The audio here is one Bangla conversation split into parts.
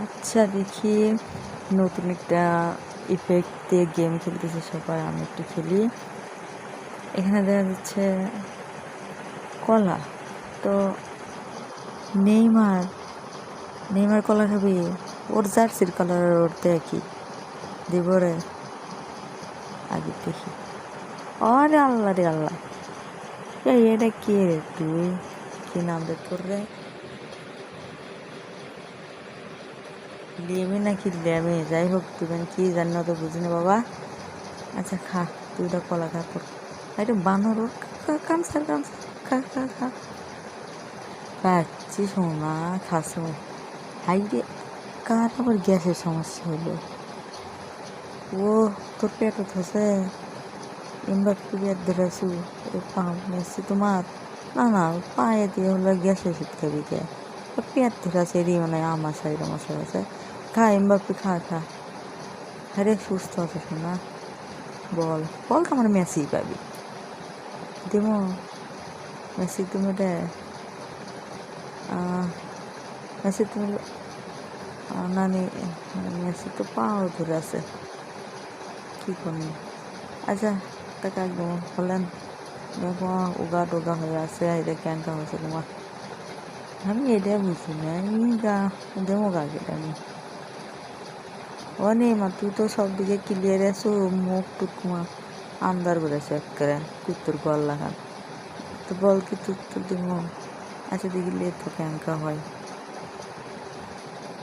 আচ্ছা দেখি, নতুন একটা ইফেক্ট দিয়ে গেম খেলতেছে সবাই, আমি একটু খেলি। এখানে দেখা যাচ্ছে কলা। তো নেইমার নেইমার কলা খাবি? ওর জার্সির কালার ওর দেখি দিব রে, আগে দেখি। আরে আল্লাহ রে আল্লাহ, এটা কে রে? তুই কি নাম রে তোর রে? লেমে নাকি লেমে, যাই হোক তুই কি জানি না, তো বুঝিনি বাবা। আচ্ছা খা, তুই তো কলা খা। তোর এটা বানর, কামসার কামসার, খা খা খা। খাচ্ছি সোনা, খাসো। হাই রে, কার আবার গ্যাসের সমস্যা হলো? ও তোর পেট উঠেছে, এমবাপ্পে পেট ধরেছু? পা মেসি তোমার? না না, পায়ে দিয়ে হলো গ্যাসের ওষুধ খাবি কে? পেট ধরেছে রে, মানে আমার সাইড আছে। খা এমবাপ্পে, খা খা। আরে সুস্থ আছে শোনা। বল বল তো, আমার মেসি পাবি দেবো। মেসি তুমি রে, মেসি তুমি নানি, মেসি তো পাও ধরে আছে, কি করবো? আচ্ছা টাকা একদম বলেন, দেখো উগা টুগা হয়ে আছে, এটা ক্যানটা হয়েছে তোমার। আমি এটা বুঝি না, গা দেবো গা কেটে আমি। ও নেই মা, তুই তো সব দিকে ক্লিয়ার আছো, মুখ টুকমা আন্দার বেড়েছে একেবারে কুত্তর গল লাগান। তো বল কি তুই দিব? আচ্ছা দেখলে তো ক্যাঙ্কা হয়।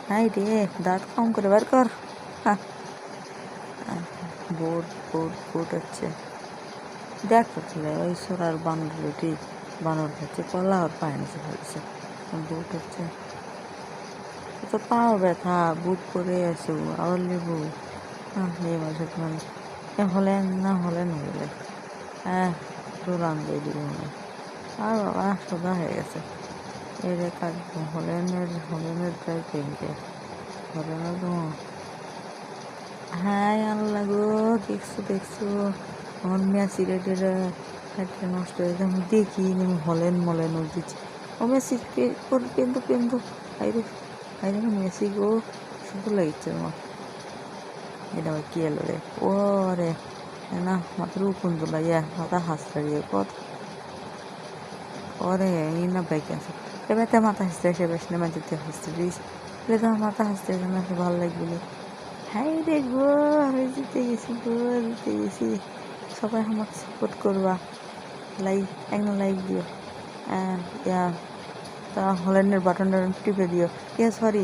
হাই রে, দাঁত কম করে বার কর। বোট বোট বোট হচ্ছে, দেখ তাহলে ওই সোরার বানরটি বানর খাচ্ছে কলা, আর পায়ে নিচে ফেলছে। বুট হচ্ছে তো পাও ব্যথা, বুট পরে আছো আবার লেবু। এই মাসে তোমার হলেন না হলেন হলে, দৌড়ান দিয়ে দিব না। আর বাবা সোজা হয়ে গেছে, এই রে কাটবো হলেনের প্রায় পেনকে হলেনের তো। হ্যাঁ আল্লাহ গো, দেখছো আমার মেসি রেটের একটা নষ্ট হয়েছে। আমি দেখি আমি হলেন মলেন দিচ্ছি। ও মেসি পেন্দু আইরে আইরে মেসি গো, শুধু লাগছে আমার। এটা আবার কি এলো রে? ও রে না, মাত্র কুন্দুলা মাথা হাসতে কত ওরে এই না বাইক আছে। এবার তো মাথা হাসতে আসে, বেশ না মাঝে হাসতে দিস, তো মাথা হাসতে আসে না, ভালো লাগবে। হাই রে গো, আমি জিতে গেছি। সবাই আমাকে সাপোর্ট করবা, একদম লাইক দিও, তা হল্যান্ডের বাটনটা টিপে দিও। সরি